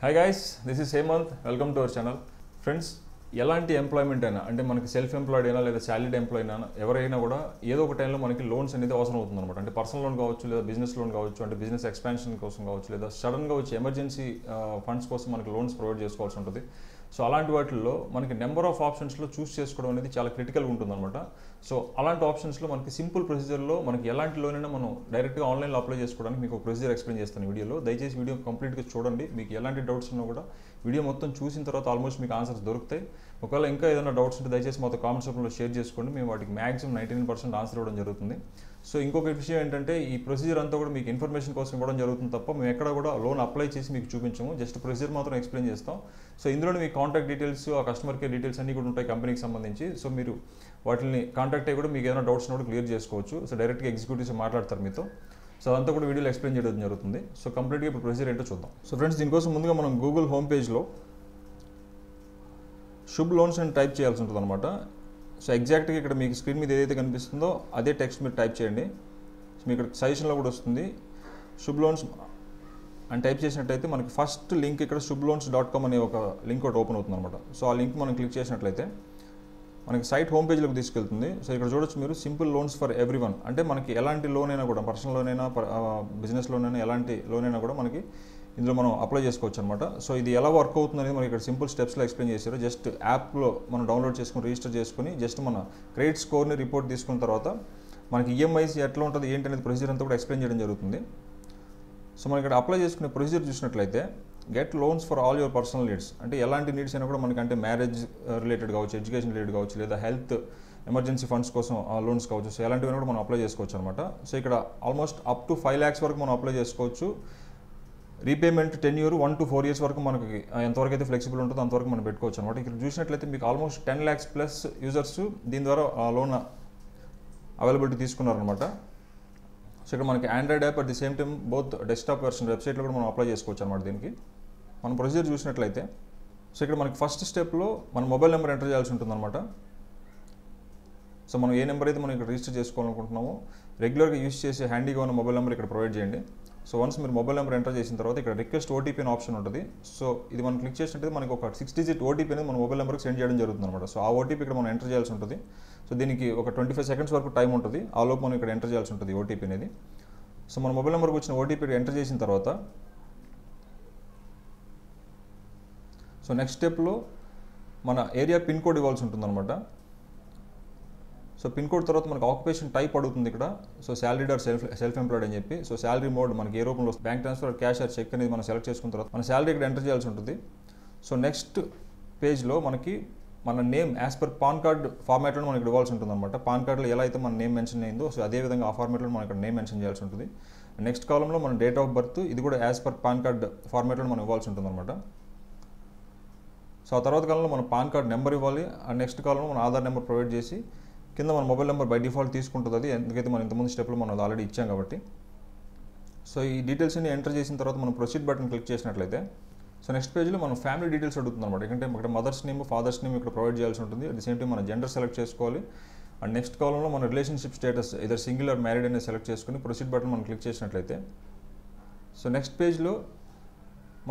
Hi guys, this is Hemant. Welcome to our channel. Friends, ఎలాంటి employment అయినా అంటే మనకి సెల్ఫ్ ఎంప్లాయిడ్ అయినా లేదా సాలరీడ్ ఎంప్లాయీ అయినా ఎవరైనా కూడా ఏదో ఒక టైంలో మనకి లోన్స్ అనేది అవసరం అవుతుంది అనమాట. అంటే పర్సనల్ లోన్ కావచ్చు, లేదా బిజినెస్ లోన్ కావచ్చు, అంటే బిజినెస్ ఎక్స్పాన్షన్ కోసం కావచ్చు, లేదా సడన్గా వచ్చి ఎమర్జెన్సీ ఫండ్స్ కోసం మనకి లోన్స్ ప్రొవైడ్ చేసుకోవాల్సి ఉంటుంది. సో అలాంటి వాటిల్లో మనకి నెంబర్ ఆఫ్ ఆప్షన్స్లో చూస్ చేసుకోవడం అనేది చాలా క్రిటికల్గా ఉంటుంది అనమాట. సో అలాంటి ఆప్షన్స్లో మనకి సింపుల్ ప్రొసీజర్లో మనకి ఎలాంటి లోన్ అయినా మనం డైరెక్ట్గా ఆన్లైన్లో అప్లై చేసుకోవడానికి మీకు ఒక ప్రొసీజర్ ఎక్స్ప్లెయిన్ చేస్తాను వీడియోలో. దయచేసి వీడియో కంప్లీట్గా చూడండి. మీకు ఎలాంటి డౌట్స్ ఉన్నా కూడా వీడియో మొత్తం చూసిన తర్వాత ఆల్మోస్ట్ మీకు ఆన్సర్స్ దొరుకుతాయి. ఒకవేళ ఇంకా ఏదైనా డౌట్స్ ఉంటే దయచేసి మాతో కామెంట్ సెక్షన్లో షేర్ చేసుకోండి. మేము వాటికి మ్యాక్సిమం 99% ఆన్సర్ ఇవ్వడం జరుగుతుంది. సో ఇంకొక విషయం ఏంటంటే ఈ ప్రొసీజర్ అంతా కూడా మీకు ఇన్ఫర్మేషన్ కోసం ఇవ్వడం జరుగుతుంది తప్ప మేము ఎక్కడ కూడా లోన్ అప్లై చేసి మీకు చూపించము. జస్ట్ ప్రొసీజర్ మాత్రం ఎక్స్ప్లెయిన్ చేస్తాం. సో ఇందులో మీ కాంటాక్ట్ డీటెయిల్స్, ఆ కస్టమర్ కేర్ డీటెయిల్స్ అన్నీ కూడా ఉంటాయి కంపెనీకి సంబంధించి. సో మీరు వాటిని కాంటాక్ట్ అయ్యి కూడా మీకు ఏదైనా డౌట్స్ కూడా క్లియర్ చేసుకోవచ్చు. సో డైరెక్ట్గా ఎగ్జిక్యూటివ్స్ మాట్లాడతారు మీతో. సో అదంతా కూడా వీడియోలో ఎక్స్ప్లెయిన్ చేయడం జరుగుతుంది. సో కంప్లీట్గా ఇప్పుడు ప్రొసీజర్ ఏంటో చూద్దాం. సో ఫ్రెండ్స్, దీనికోసం ముందుగా మనం గూగుల్ హోమ్ పేజ్లో శుభ్ లోన్స్ అని టైప్ చేయాల్సి ఉంటుంది అనమాట. సో ఎగ్జాక్ట్గా ఇక్కడ మీకు స్క్రీన్ మీద ఏదైతే కనిపిస్తుందో అదే టెక్స్ట్ మీరు టైప్ చేయండి. సో మీకు ఇక్కడ సజెషన్లో కూడా వస్తుంది శుభ్ లోన్స్ అని టైప్ చేసినట్లయితే మనకి ఫస్ట్ లింక్ ఇక్కడ shubhloans.com అనే ఒక లింక్ ఒకటి ఓపెన్ అవుతుంది అనమాట. సో ఆ లింక్ మనం క్లిక్ చేసినట్లయితే మనకి సైట్ హోమ్ పేజ్లోకి తీసుకెళ్తుంది. సో ఇక్కడ చూడొచ్చు మీరు సింపుల్ లోన్స్ ఫర్ ఎవ్రీవన్, అంటే మనకి ఎలాంటి లోన్ అయినా కూడా, పర్సనల్ లోన్ అయినా బిజినెస్ లోన్ అయినా ఎలాంటి లోన్ అయినా కూడా మనకి ఇందులో మనం అప్లై చేసుకోవచ్చు అనమాట. సో ఇది ఎలా వర్క్ అవుతుంది అనేది మనకి ఇక్కడ సింపుల్ స్టెప్స్లో ఎక్స్ప్లెయిన్ చేశారు. జస్ట్ యాప్లో మనం డౌన్లోడ్ చేసుకుని రిజిస్టర్ చేసుకుని జస్ట్ మన క్రెడిట్ స్కోర్ని రిపోర్ట్ తీసుకున్న తర్వాత మనకి ఈఎంఐస్ ఎట్లా ఉంటుంది ఏంటి అనేది ప్రొసీజర్ అంతా కూడా ఎక్స్ప్లెయిన్ చేయడం జరుగుతుంది. సో మనం ఇక్కడ అప్లై చేసుకునే ప్రొసీజర్ చూసినట్లయితే get loans for all your personal needs, అంటే ఎలాంటి నీడ్స్ అయినా కూడా మనకి, అంటే మ్యారేజ్ రిలేటెడ్ కావచ్చు, ఎడ్యుకేషన్ రిలేటెడ్ కావచ్చు, లేదా హెల్త్ ఎమర్జెన్సీ ఫండ్స్ కోసం లోన్స్ కావచ్చు. సో ఎలాంటివైనా కూడా మనం అప్లై చేసుకోవచ్చు అనమాట. సో ఇక్కడ ఆల్మోస్ట్ అప్ టు 5 lakhs వరకు మనం అప్లై చేసుకోవచ్చు. రీపేమెంట్ 10 years 1 to 4 years వరకు మనకి ఎంతవరకు అయితే ఫ్లెక్సిబుల్ ఉంటుందో అంతవరకు మనం పెట్టుకోవచ్చు అనమాట. ఇక్కడ చూసినట్లయితే మీకు ఆల్మోస్ట్ 10 lakhs ప్లస్ యూజర్స్ దీని ద్వారా లోన్ అవైలబిలిటీ తీసుకున్నారనమాట. సో ఇక్కడ మనకి Android app, at the same time both desktop version వెబ్సైట్లో కూడా మనం అప్లై చేసుకోవచ్చు అనమాట. దీనికి మనం ప్రొసీజర్ చూసినట్లయితే సో ఇక్కడ మనకి ఫస్ట్ స్టెప్లో మన మొబైల్ నెంబర్ ఎంటర్ చేయాల్సి ఉంటుంది అనమాట. సో మనం ఏ నెంబర్ అయితే మనం ఇక్కడ రిజిస్టర్ చేసుకోవాలనుకుంటున్నామో రెగ్యులర్గా యూస్ చేసే హ్యాండీగా ఉన్న మొబైల్ నెంబర్ ఇక్కడ ప్రొవైడ్ చేయండి. సో వన్స్ మీరు మొబైల్ నెంబర్ ఎంటర్ చేసిన తర్వాత ఇక్కడ రిక్వెస్ట్ ఓటీపీ అనే ఆప్షన్ ఉంటుంది. సో ఇది మనం క్లిక్ చేసినట్టు మనకి ఒక 6 digit ఓటీపీ అనేది మన మొబైల్ నెంబర్కి సెండ్ చేయడం జరుగుతుంది అనమాట. సో ఆ ఓటీపీ ఇక్కడ మనం ఎంటర్ చేయాల్సి ఉంటుంది. సో దీనికి ఒక 25 seconds వరకు టైం ఉంటుంది. ఆ లోపు మనం ఇక్కడ ఎంటర్ చేయాల్సి ఉంటుంది ఓటీపీ అనేది. సో మన మొబైల్ నెంబర్కి వచ్చిన ఓటీపీ ఎంటర్ చేసిన తర్వాత సో నెక్స్ట్ స్టెప్లో మన ఏరియా పిన్ కోడ్ ఇవ్వాల్సి ఉంటుంది అనమాట. సో పిన్ కోడ్ తర్వాత మనకు ఆక్యుపేషన్ టైప్ అడుగుతుంది ఇక్కడ. So salaried or self employed అని చెప్పి. సో సాలరీ మోడ్ మనకి ఏ రూపంలో bank transfer, cash or cheque అనేది మనం సెలెక్ట్ చేసుకున్న తర్వాత మన సాలరీ ఇక్కడ ఎంటర్ చేయాల్సి ఉంటుంది. సో నెక్స్ట్ పేజ్లో మనకి మన name as per pan card ఫార్మాట్లో మనకి ఇవ్వాల్సి ఉంటుంది అనమాట. పాన్ కార్డులో ఎలా అయితే మన నేమ్ మెన్షన్ అయిందో సో అదేవిధంగా ఆ ఫార్మాట్లో మనం ఇక్కడ నేమ్ మెన్షన్ చేయాల్సి ఉంటుంది. నెక్స్ట్ కాలంలో మన డేట్ ఆఫ్ బర్త్, ఇది కూడా యాజ్ పర్ పాన్ కార్డ్ ఫార్మాట్లో మనం ఇవ్వాల్సి ఉంటుంది అనమాట. సో ఆ తర్వాత కాలంలో మన పాన్ కార్డ్ నెంబర్ ఇవ్వాలి. ఆ నెక్స్ట్ కాలంలో మన ఆధార్ నెంబర్ ప్రొవైడ్ చేసి కింద మన మొబైల్ నెంబర్ బై డిఫాల్ట్ తీసుకుంటుంది. అది ఎందుకైతే మనం ఇంతకుముందు స్టెప్లో మనం ఆల్రెడీ ఇచ్చాం కాబట్టి. సో ఈ డీటెయిల్స్ అన్ని ఎంటర్ చేసిన తర్వాత మనం ప్రొసీడ్ బటన్ క్లిక్ చేసినట్లయితే సో నెక్స్ట్ పేజ్లో మనం ఫ్యామిలీ డీటెయిల్స్ అడుగుతుంది అనమాట. ఎందుకంటే ఇక్కడ మదర్స్ నేమ్, ఫాదర్స్ నేమ్ ఇక్కడ ప్రొవైడ్ చేయాల్సి ఉంటుంది. అట్ ది సేమ్ టైం మన జెండర్ సెలెక్ట్ చేసుకోవాలి. అండ్ నెక్స్ట్ కాలంలో మన relationship status either single or married అనేది సెలెక్ట్ చేసుకుని ప్రొసీడ్ బటన్ మనం క్లిక్ చేసినట్లయితే సో నెక్స్ట్ పేజ్లో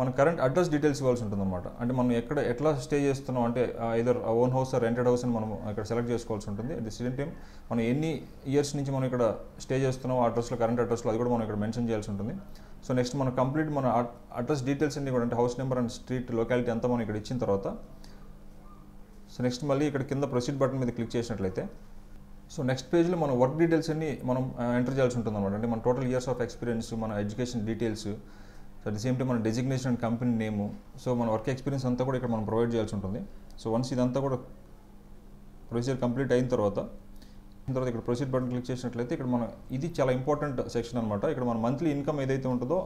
మన కరెంట్ అడ్రస్ డీటెయిల్స్ ఇవ్వాల్సి ఉంటుంది అనమాట. అంటే మనం ఎట్లా స్టే చేస్తున్నాం, అంటే either own house or rented house అని మనం ఇక్కడ సెలెక్ట్ చేసుకోవాల్సి ఉంటుంది. అట్ ది సేమ్ టైం మనం ఎన్ని ఇయర్స్ నుంచి మనం ఇక్కడ స్టే చేస్తున్నాం అడ్రస్లో, కరెంట్ అడ్రస్లో అది కూడా మనం ఇక్కడ మెన్షన్ చేయాల్సి ఉంటుంది. సో నెక్స్ట్ మన కంప్లీట్ మన అడ్రస్ డీటెయిల్స్ అన్ని కూడా, అంటే house number and street locality అంతా మనం ఇక్కడ ఇచ్చిన తర్వాత సో నెక్స్ట్ మళ్ళీ ఇక్కడ కింద ప్రొసీడ్ బటన్ మీద క్లిక్ చేసినట్లయితే సో నెక్స్ట్ పేజ్లో మన వర్క్ డీటెయిల్స్ అన్ని మనం ఎంటర్ చేయాల్సి ఉంటుంది అనమాట. అంటే మన టోటల్ ఇయర్స్ ఆఫ్ ఎక్స్పీరియన్స్, మన education details, at the same time మన designation and company name, so మన వర్క్ ఎక్స్పీరియన్స్ అంతా కూడా ఇక్కడ మనం ప్రొవైడ్ చేయాల్సి ఉంటుంది. సో వన్స్ ఇదంతా కూడా ప్రొసీజర్ కంప్లీట్ అయిన తర్వాత ఇక్కడ ప్రొసీడ్ బటన్ క్లిక్ చేసినట్లయితే ఇక్కడ మన ఇది చాలా ఇంపార్టెంట్ సెక్షన్ అనమాట. ఇక్కడ మన మంత్లీ ఇన్కమ్ ఏదైతే ఉంటుందో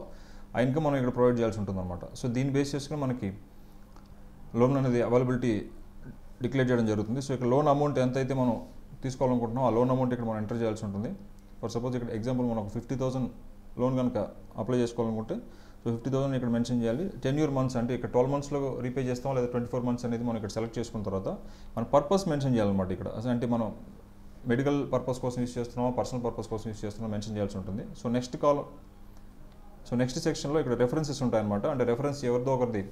ఆ ఇన్కమ్ మనం ఇక్కడ ప్రొవైడ్ చేయాల్సి ఉంటుంది అనమాట. సో దీన్ని బేస్ చేసుకుని మనకి లోన్ అనేది అవైలబిలిటీ డిక్లేర్ చేయడం జరుగుతుంది. సో ఇక్కడ లోన్ అమౌంట్ ఎంత అయితే మనం తీసుకోవాలనుకుంటున్నాం ఆ లోన్ అమౌంట్ ఇక్కడ మనం ఎంటర్ చేయాల్సి ఉంటుంది. ఫర్ సపోజ్ ఇక్కడ ఎగ్జాంపుల్ మనం ఒక 50,000 లోన్ కనుక అప్లై చేసుకోవాలనుకుంటే సో 50,000 ఇక్కడ మెన్షన్ చేయాలి. 10 year months అంటే ఇక్కడ 12 monthsలో రీపే చేస్తాం, లేదా 24 months అనేది మనం ఇక్కడ సెలెక్ట్ చేసుకున్న తర్వాత మన పర్పస్ మెన్షన్ చేయాలన్నమాట. ఇక్కడ అంటే మనం మెడికల్ పర్పస్ కోసం యూస్ చేస్తున్నామా, పర్సనల్ పర్పస్ కోసం యూస్ చేస్తున్నామా మెన్షన్ చేయాల్సి ఉంటుంది. సో నెక్స్ట్ సో నెక్స్ట్ సెక్షన్లో ఇక్కడ రెఫరెన్సెస్ ఉంటాయన్నమాట. అంటే రెఫరెన్స్ ఎవరిదో ఒకరిది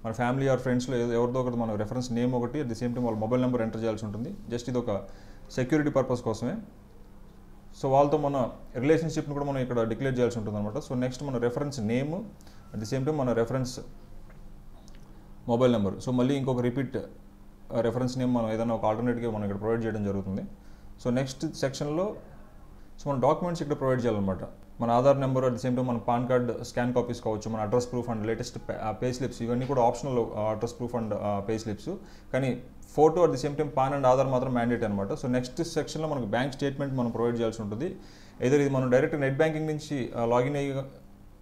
మన ఫ్యామిలీ ఆర్ ఫ్రెండ్స్లో ఎవరిదో ఒకటి మన రెఫరెన్స్ నేమ్ ఒకటి, అట్ ది సేమ్ టైం వాళ్ళ మొబైల్ నెంబర్ ఎంటర్ చేయాల్సి ఉంటుంది. జస్ట్ ఇది ఒక సెక్యూరిటీ పర్పస్ కోసమే. సో వాళ్ళతో మన రిలేషన్షిప్ని కూడా మనం ఇక్కడ డిక్లేర్ చేయాల్సి ఉంటుంది అనమాట. సో నెక్స్ట్ మన reference name, at the same time మన రెఫరెన్స్ మొబైల్ నెంబర్. సో మళ్ళీ ఇంకొక రిపీట్ రెఫరెన్స్ నేమ్ మనం ఏదైనా ఒక ఆల్టర్నేట్గా మనం ఇక్కడ ప్రొవైడ్ చేయడం జరుగుతుంది. సో నెక్స్ట్ సెక్షన్లో సో మన డాక్యుమెంట్స్ ఇక్కడ ప్రొవైడ్ చేయాలన్నమాట. మన Aadhaar number, at the same time మన పాన్ కార్డ్ స్కాన్ కాపీస్ కావచ్చు, మన address proof and latest pay slips, ఇవన్నీ కూడా optional address proof and pay slips. కానీ photo, at the same time PAN and Aadhaar మాత్రం మ్యాండేట్ అనమాట. సో నెక్స్ట్ సెక్షన్లో మనకు బ్యాంక్ స్టేట్మెంట్ మనం ప్రొవైడ్ చేయాల్సి ఉంటుంది. ఏదైనా ఇది మనం డైరెక్ట్ నెట్ బ్యాంకింగ్ నుంచి లాగిన్ అయ్యి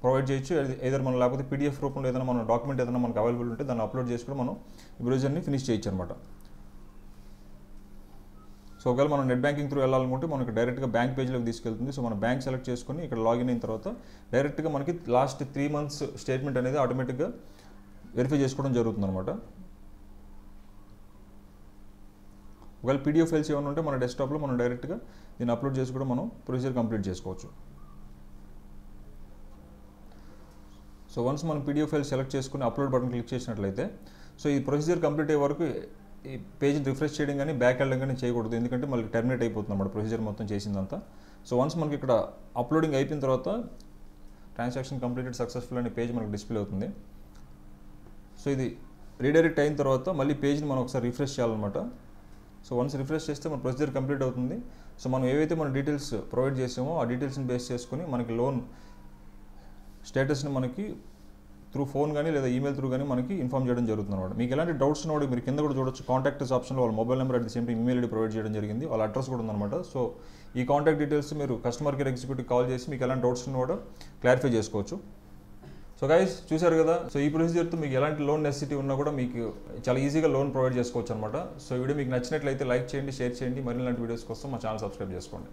ప్రొవైడ్ చేయొచ్చు, ఏదైనా మనం లేకపోతే పీడిఎఫ్ రూపంలో ఏదైనా మన డాక్యుమెంట్ ఏదైనా మనకు అవైలబుల్ ఉంటే దాన్ని అప్లోడ్ చేసి కూడా మనం ఈ ప్రొసీజర్ని ఫినిష్ చేయొచ్చు అనమాట. సో ఒకవేళ మనం నెట్ బ్యాంకింగ్ త్రూ వెళ్ళాలనుకుంటే మనకి డైరెక్ట్గా బ్యాంక్ పేజ్లోకి తీసుకెళ్తుంది. సో మన బ్యాంక్ సెలెక్ట్ చేసుకొని ఇక్కడ లాగిన్ అయిన తర్వాత డైరెక్ట్గా మనకి లాస్ట్ 3 months స్టేట్మెంట్ అనేది ఆటోమేటిక్గా వెరిఫై చేసుకోవడం జరుగుతుంది అనమాట. ఒకవేళ పీడిఎఫ్ ఫైల్స్ ఏమైనా ఉంటే మన డెస్క్టాప్లో మనం డైరెక్ట్గా దీన్ని అప్లోడ్ చేసి కూడా మనం ప్రొసీజర్ కంప్లీట్ చేసుకోవచ్చు. సో వన్స్ మనం పీడిఎఫ్ ఫైల్ సెలెక్ట్ చేసుకుని అప్లోడ్ బటన్ క్లిక్ చేసినట్లయితే సో ఈ ప్రొసీజర్ కంప్లీట్ అయ్యే వరకు ఈ పేజ్ని రిఫ్రెష్ చేయడం కానీ బ్యాక్ వెళ్ళడం కానీ చేయకూడదు, ఎందుకంటే మళ్ళీ టర్మినేట్ అయిపోతుంది అన్నమాట ప్రొసీజర్ మొత్తం చేసిందంతా. సో వన్స్ మనకి ఇక్కడ అప్లోడింగ్ అయిపోయిన తర్వాత ట్రాన్సాక్షన్ కంప్లీటెడ్ సక్సెస్ఫుల్ అనే పేజ్ మనకు డిస్ప్లే అవుతుంది. సో ఇది రీడైరెక్ట్ అయిన తర్వాత మళ్ళీ పేజ్ని మనం ఒకసారి రిఫ్రెష్ చేయాలన్నమాట. సో వన్స్ రిఫ్రెష్ చేస్తే మన ప్రొసీజర్ కంప్లీట్ అవుతుంది. సో మనం ఏవైతే మన డీటెయిల్స్ ప్రొవైడ్ చేసామో ఆ డీటెయిల్స్ని బేస్ చేసుకుని మనకి లోన్ స్టేటస్ని మనకి త్రూ ఫోన్ కానీ లేదా ఈమెయిల్ త్రూ కానీ మనకి ఇన్ఫార్మ్ చేయడం జరుగుతుంది అనమాట. మీకు ఎలాంటి డౌట్స్ ఉన్నా కూడా మీరు కింద కూడా చూడొచ్చు, కాంటాక్ట్స్ ఆప్షన్లో వాళ్ళ mobile number, at the same time email ID provide చేయడం జరిగింది, వాళ్ళ అడ్రస్ కూడా ఉందన్నమాట. సో ఈ కాంటాక్ట్ డీటెయిల్స్ మీరు కస్టమర్ కేర్ ఎగ్జిక్యూటివ్ కాల్ చేసి మీకు ఎలాంటి డౌట్స్ ఉన్నా కూడా క్లారిఫై చేసుకోవచ్చు. సో గైస్ చూసారు కదా, సో ఈ ప్రొసీజర్తో మీకు ఎలాంటి లోన్ నెసెసిటీ ఉన్నా కూడా మీకు చాలా ఈజీగా లోన్ ప్రొవైడ్ చేసుకోవచ్చు అనమాట. సో ఈ వీడియో మీకు నచ్చినట్లయితే లైక్ చేయండి, షేర్ చేయండి, మరిన్ని ఇలాంటి వీడియోస్ కోసం మా ఛానల్ సబ్స్క్రైబ్ చేసుకోండి.